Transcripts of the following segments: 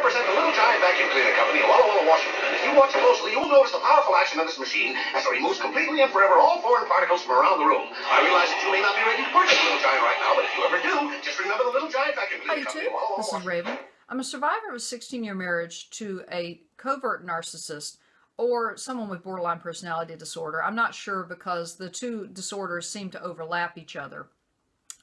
represent the Little Giant Vacuum Cleaner Company of Walla Walla, Washington. And if you watch closely, you will notice the powerful action of this machine as it removes completely and forever all foreign particles from around the room. I realize that you may not be ready to purchase Little Giant right now, but if you ever do, just remember the Little Giant Vacuum Cleaner Company of Walla Walla, Washington. This is Raven. I'm a survivor of a 16-year marriage to a covert narcissist or someone with borderline personality disorder. I'm not sure because the two disorders seem to overlap each other.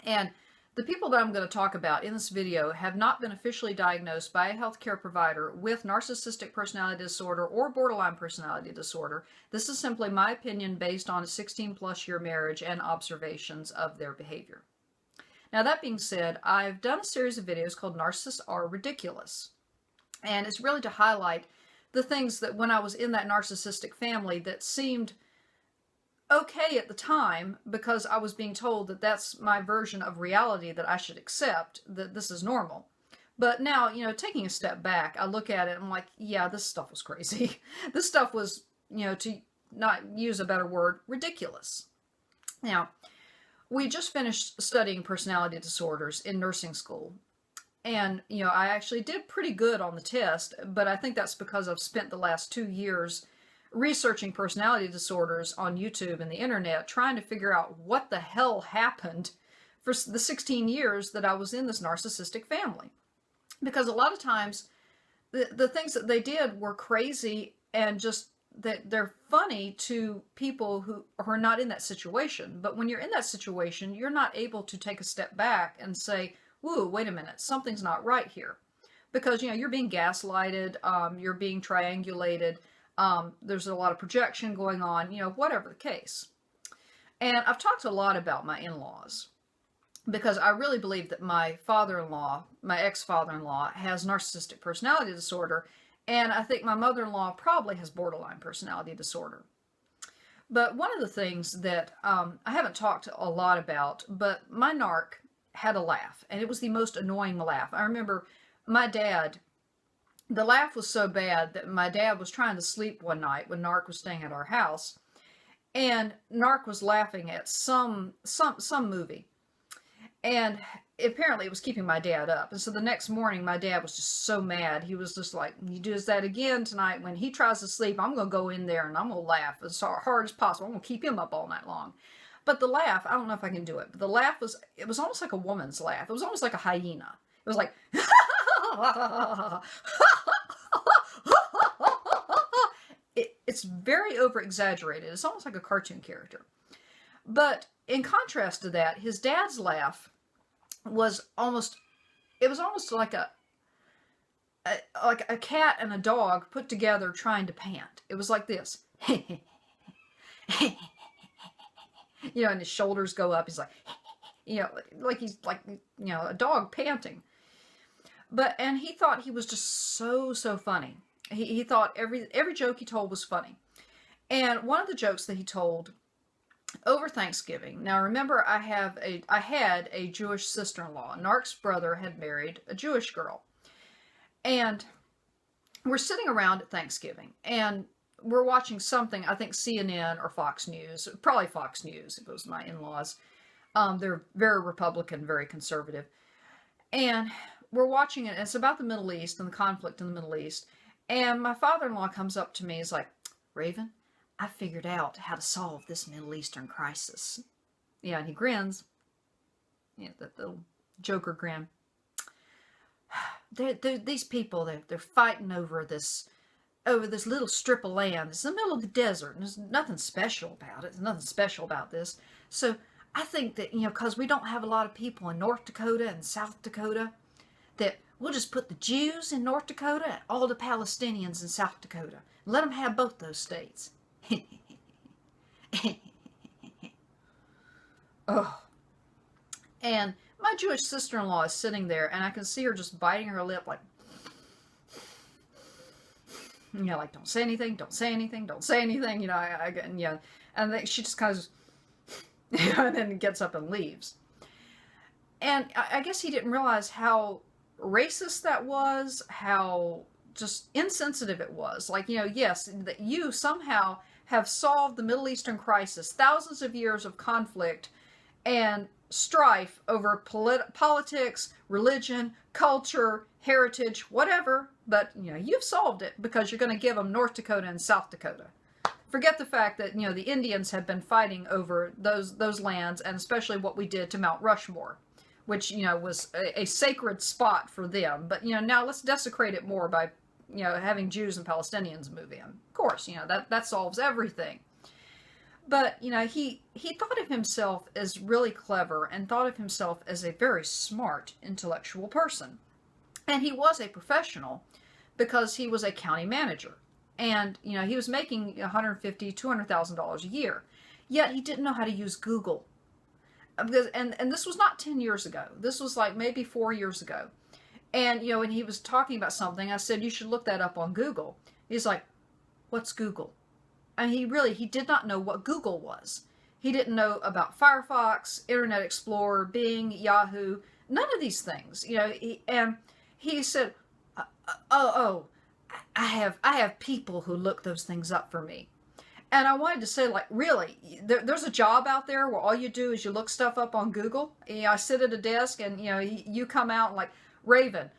And the people that I'm going to talk about in this video have not been officially diagnosed by a healthcare provider with narcissistic personality disorder or borderline personality disorder. This is simply my opinion based on a 16-plus year marriage and observations of their behavior. Now, that being said, I've done a series of videos called Narcissists Are Ridiculous. And it's really to highlight the things that when I was in that narcissistic family that seemed okay at the time because I was being told that that's my version of reality that I should accept, that this is normal. But now, you know, taking a step back, I look at it and I'm like, yeah, this stuff was crazy. This stuff was, you know, to not use a better word, ridiculous. Now, we just finished studying personality disorders in nursing school. And, you know, I actually did pretty good on the test, but I think that's because I've spent the last 2 years researching personality disorders on YouTube and the internet, trying to figure out what the hell happened for the 16 years that I was in this narcissistic family. Because a lot of times, the things that they did were crazy and just that they're funny to people who are not in that situation. But when you're in that situation, you're not able to take a step back and say, whoa, wait a minute, something's not right here. Because, you know, you're being gaslighted, you're being triangulated, there's a lot of projection going on, you know, whatever the case. And I've talked a lot about my in-laws because I really believe that my father-in-law, my ex-father-in-law, has narcissistic personality disorder, and I think my mother-in-law probably has borderline personality disorder. But one of the things that I haven't talked a lot about, but my narc had a laugh, and it was the most annoying laugh. I remember my dad, the laugh was so bad that my dad was trying to sleep one night when Narc was staying at our house, and Narc was laughing at some movie, and apparently it was keeping my dad up. And so the next morning, my dad was just so mad. He was just like, "You do that again tonight. When he tries to sleep, I'm going to go in there and I'm going to laugh as hard as possible. I'm going to keep him up all night long." But the laugh, I don't know if I can do it, but the laugh it was almost like a woman's laugh. It was almost like a hyena. It was like, it's very over-exaggerated. It's almost like a cartoon character. But in contrast to that, his dad's laugh was almost like a cat and a dog put together trying to pant. It was like this. You know, and his shoulders go up. He's like, you know, like he's like, you know, a dog panting. And he thought he was just so funny. He thought every joke he told was funny. And one of the jokes that he told over Thanksgiving. Now remember, I had a Jewish sister-in-law. Narc's brother had married a Jewish girl. And we're sitting around at Thanksgiving, and we're watching something, I think CNN or Fox News, probably Fox News, if it was my in-laws. They're very Republican, very conservative. And we're watching it, and it's about the Middle East and the conflict in the Middle East. And my father-in-law comes up to me, he's like, "Raven, I figured out how to solve this Middle Eastern crisis." Yeah, and he grins. Yeah, that little Joker grin. These people, they're fighting over this little strip of land. It's in the middle of the desert, and there's nothing special about it. There's nothing special about this. So I think that, you know, because we don't have a lot of people in North Dakota and South Dakota, that we'll just put the Jews in North Dakota and all the Palestinians in South Dakota. And let them have both those states. Oh. And my Jewish sister-in-law is sitting there, and I can see her just biting her lip like, you know, like, don't say anything, don't say anything, don't say anything, you know, and then she just kind of, you know, and then gets up and leaves. And I guess he didn't realize how racist that was, how just insensitive it was. Like, you know, yes, that you somehow have solved the Middle Eastern crisis, thousands of years of conflict, and strife over politics, religion, culture, heritage, whatever, but you've solved it because you're going to give them North Dakota and South Dakota. Forget the fact that the Indians have been fighting over those lands, and especially what we did to Mount Rushmore, which was a sacred spot for them. But now let's desecrate it more by having Jews and Palestinians move in. Of course, that solves everything. But he thought of himself as really clever and thought of himself as a very smart intellectual person. And he was a professional because he was a county manager. And, he was making $150,000, $200,000 a year. Yet he didn't know how to use Google. Because, and this was not 10 years ago. This was like maybe 4 years ago. And, when he was talking about something, I said, you should look that up on Google. He's like, what's Google? And he did not know what Google was. He didn't know about Firefox, Internet Explorer, Bing, Yahoo, none of these things. And he said, I have people who look those things up for me. And I wanted to say, like, really, there's a job out there where all you do is you look stuff up on Google. I sit at a desk and, you come out and like, Raven,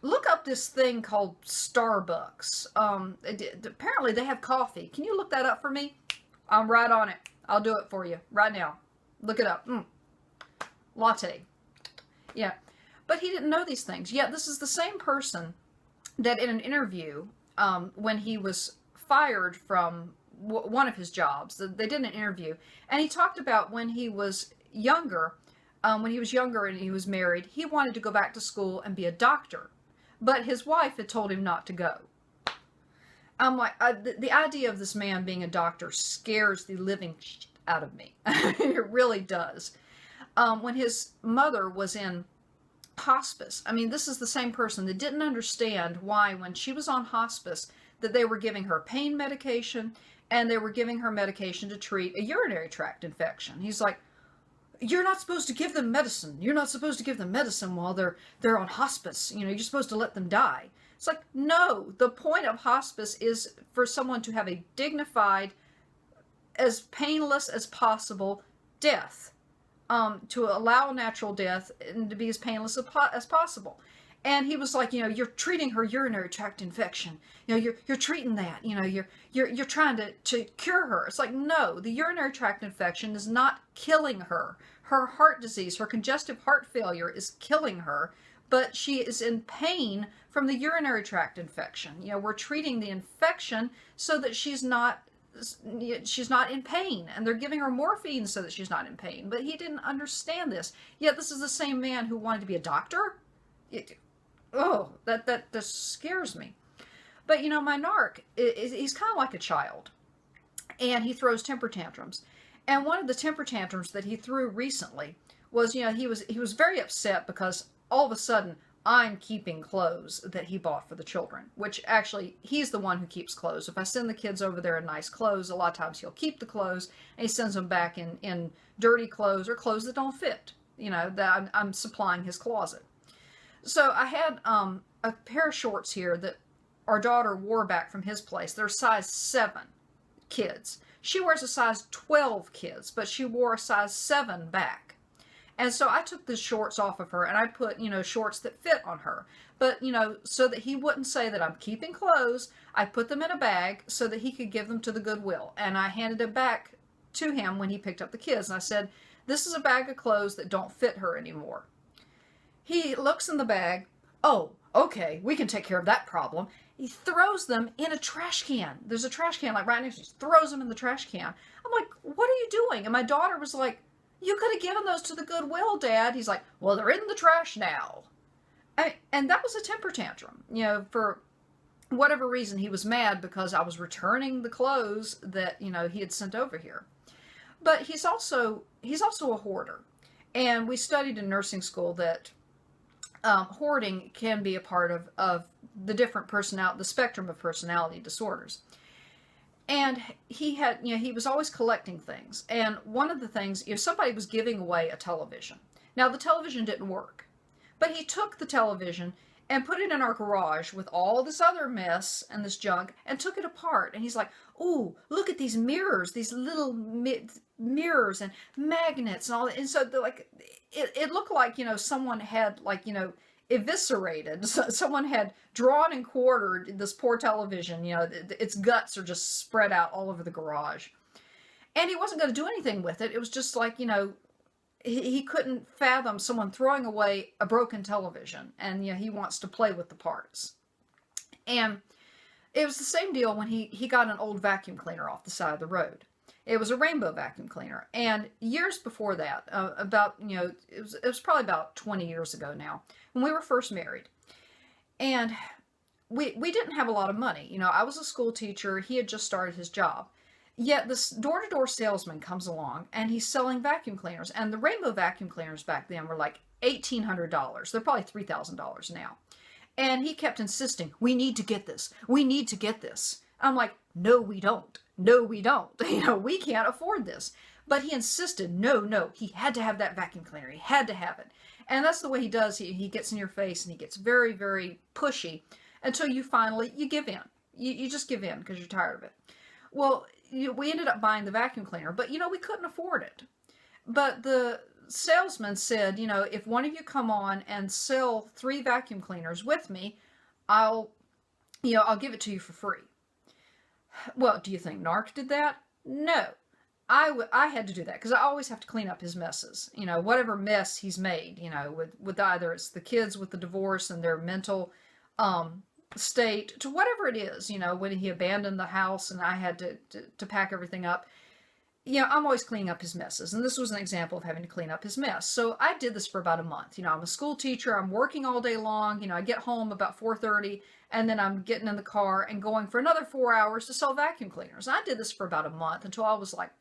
look up this thing called Starbucks. Apparently they have coffee. Can you look that up for me? I'm right on it. I'll do it for you right now. Look it up. Latte. Yeah. But he didn't know these things. Yet this is the same person that in an interview, when he was fired from one of his jobs, they did an interview, and he talked about when he was younger, and he was married, he wanted to go back to school and be a doctor. But his wife had told him not to go. I'm like, the idea of this man being a doctor scares the living shit out of me. It really does. When his mother was in hospice, I mean, this is the same person that didn't understand why when she was on hospice that they were giving her pain medication and they were giving her medication to treat a urinary tract infection. He's like, you're not supposed to give them medicine. You're not supposed to give them medicine while they're on hospice. You're supposed to let them die. It's like, no, the point of hospice is for someone to have a dignified, as painless as possible death, to allow natural death and to be as painless as possible. And he was like, you're treating her urinary tract infection. You're treating that. You're trying to cure her. It's like, no, the urinary tract infection is not killing her. Her heart disease, her congestive heart failure is killing her, but she is in pain from the urinary tract infection. We're treating the infection so that she's not in pain, and they're giving her morphine so that she's not in pain. But he didn't understand this. Yet this is the same man who wanted to be a doctor. That scares me. But my narc, he's kind of like a child, and he throws temper tantrums. And one of the temper tantrums that he threw recently was, he was very upset because all of a sudden I'm keeping clothes that he bought for the children, which actually he's the one who keeps clothes. If I send the kids over there in nice clothes, a lot of times he'll keep the clothes and he sends them back in dirty clothes or clothes that don't fit. That I'm supplying his closet. So I had a pair of shorts here that our daughter wore back from his place. They're size 7 kids. She wears a size 12 kids, but she wore a size 7 back. And so I took the shorts off of her and I put, shorts that fit on her. But, so that he wouldn't say that I'm keeping clothes, I put them in a bag so that he could give them to the Goodwill. And I handed it back to him when he picked up the kids. And I said, this is a bag of clothes that don't fit her anymore. He looks in the bag. Oh, okay, we can take care of that problem. He throws them in a trash can. There's a trash can like right next to him. He throws them in the trash can. I'm like, what are you doing? And my daughter was like, you could have given those to the Goodwill, Dad. He's like, well, they're in the trash now. And that was a temper tantrum. For whatever reason, he was mad because I was returning the clothes that, he had sent over here. But he's also a hoarder. And we studied in nursing school that hoarding can be a part of the different the spectrum of personality disorders. And he was always collecting things. And one of the things, somebody was giving away a television. Now, the television didn't work. But he took the television and put it in our garage with all this other mess and this junk and took it apart. And he's like, "Ooh, look at these mirrors, these little mirrors and magnets and all that." And so like it looked like, someone had like, eviscerated. Someone had drawn and quartered this poor television. Its guts are just spread out all over the garage. And he wasn't going to do anything with it. It was just like, he couldn't fathom someone throwing away a broken television, and he wants to play with the parts. And it was the same deal when he got an old vacuum cleaner off the side of the road. It was a rainbow vacuum cleaner, and years before that, it was probably about 20 years ago now, when we were first married, and we didn't have a lot of money. I was a school teacher. He had just started his job. Yet this door-to-door salesman comes along, and he's selling vacuum cleaners. And the rainbow vacuum cleaners back then were like $1,800. They're probably $3,000 now. And he kept insisting, "We need to get this. We need to get this." I'm like, "No, we don't. No, we don't. We can't afford this." But he insisted, no, he had to have that vacuum cleaner. He had to have it. And that's the way he does. He gets in your face, and he gets very, very pushy until you finally, you give in. You just give in because you're tired of it. Well, we ended up buying the vacuum cleaner, but we couldn't afford it. But the salesman said, "If one of you come on and sell 3 vacuum cleaners with me, I'll give it to you for free." Well, do you think Narc did that? No. I had to do that because I always have to clean up his messes. Whatever mess he's made, with either it's the kids with the divorce and their mental state, to whatever it is, when he abandoned the house and I had to pack everything up. I'm always cleaning up his messes. And this was an example of having to clean up his mess. So I did this for about a month. I'm a school teacher. I'm working all day long. I get home about 4:30, and then I'm getting in the car and going for another 4 hours to sell vacuum cleaners. I did this for about a month until I was like,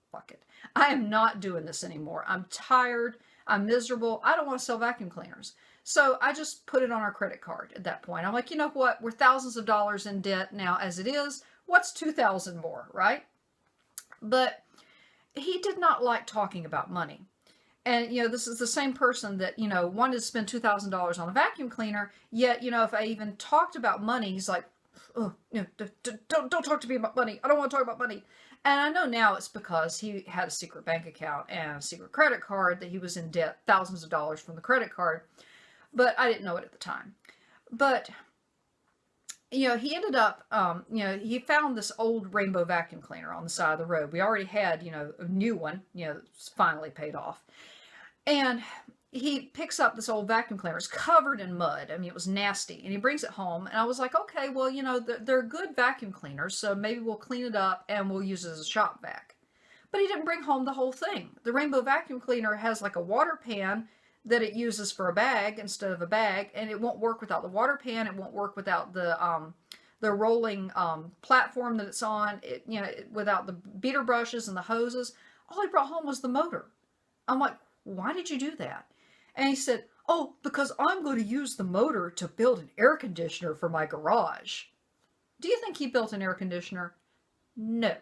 fuck it. I am not doing this anymore. I'm tired. I'm miserable. I don't want to sell vacuum cleaners. So I just put it on our credit card at that point. I'm like, you know what? We're thousands of dollars in debt now as it is. What's 2,000 more, right? But he did not like talking about money. And, this is the same person that, wanted to spend $2,000 on a vacuum cleaner. Yet, if I even talked about money, he's like, "Oh, don't talk to me about money. I don't want to talk about money." And I know now it's because he had a secret bank account and a secret credit card that he was in debt, thousands of dollars from the credit card. But I didn't know it at the time. But, he ended up, he found this old rainbow vacuum cleaner on the side of the road. We already had, a new one, it's finally paid off. And he picks up this old vacuum cleaner. It's covered in mud. I mean, it was nasty. And he brings it home. And I was like, okay, well, they're good vacuum cleaners. So maybe we'll clean it up and we'll use it as a shop vac. But he didn't bring home the whole thing. The rainbow vacuum cleaner has like a water pan that it uses for a bag instead of a bag, and it won't work without the water pan. It won't work without the rolling platform that it's on. Without the beater brushes and the hoses. All he brought home was the motor. I'm like, "Why did you do that?" And he said, "Oh, because I'm going to use the motor to build an air conditioner for my garage." Do you think he built an air conditioner? No,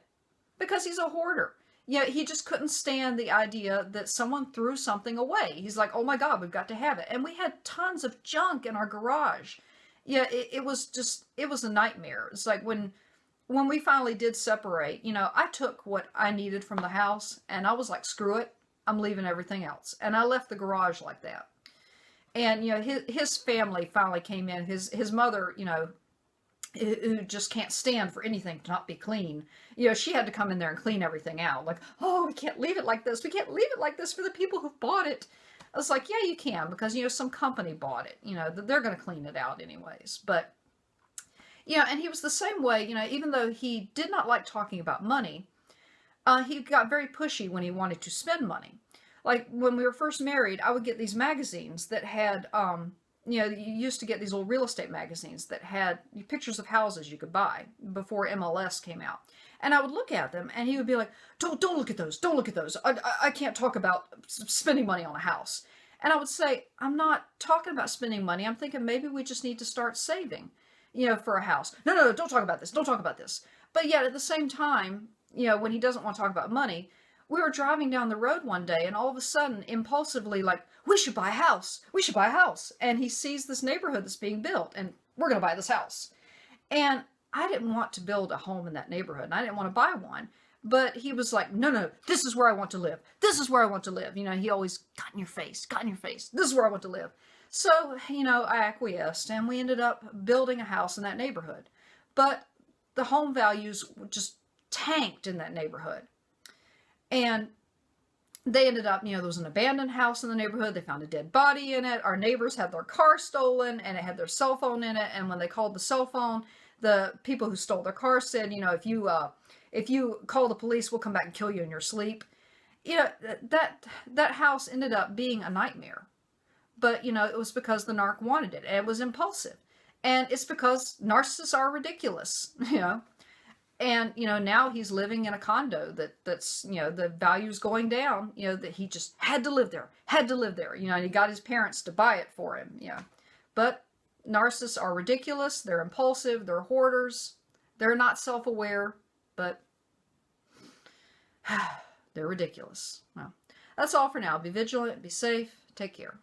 because he's a hoarder. He just couldn't stand the idea that someone threw something away. He's like, "Oh my God, we've got to have it." And we had tons of junk in our garage. It was a nightmare. It's like when we finally did separate, I took what I needed from the house and I was like, screw it, I'm leaving everything else. And I left the garage like that. And, his family finally came in. His mother, who just can't stand for anything to not be clean. She had to come in there and clean everything out. Like, "Oh, we can't leave it like this. We can't leave it like this for the people who bought it." I was like, yeah, you can, because, some company bought it. They're going to clean it out anyways. But, and he was the same way, even though he did not like talking about money, he got very pushy when he wanted to spend money. Like, when we were first married, I would get these magazines that had, you used to get these old real estate magazines that had pictures of houses you could buy before MLS came out. And I would look at them, and he would be like, don't look at those. Don't look at those. I can't talk about spending money on a house. And I would say, I'm not talking about spending money. I'm thinking maybe we just need to start saving, for a house. No, don't talk about this. Don't talk about this. But yet at the same time, when he doesn't want to talk about money, we were driving down the road one day, and all of a sudden, impulsively, like, we should buy a house. We should buy a house. And he sees this neighborhood that's being built, and we're going to buy this house. And I didn't want to build a home in that neighborhood, and I didn't want to buy one. But he was like, no, no, this is where I want to live. This is where I want to live. You know, he always got in your face, got in your face. This is where I want to live. So, you know, I acquiesced, and we ended up building a house in that neighborhood. But the home values just tanked in that neighborhood. And they ended up, you know, there was an abandoned house in the neighborhood. They found a dead body in it. Our neighbors had their car stolen, and it had their cell phone in it. And when they called the cell phone, the people who stole their car said, you know, if you call the police, we'll come back and kill you in your sleep. You know, that house ended up being a nightmare. But, you know, it was because the narc wanted it, and it was impulsive. And it's because narcissists are ridiculous, you know. And, you know, now he's living in a condo that's, you know, the value's going down, you know, that he just had to live there, you know, and he got his parents to buy it for him, you know. But narcissists are ridiculous, they're impulsive, they're hoarders, they're not self-aware, but they're ridiculous. Well, that's all for now. Be vigilant, be safe, take care.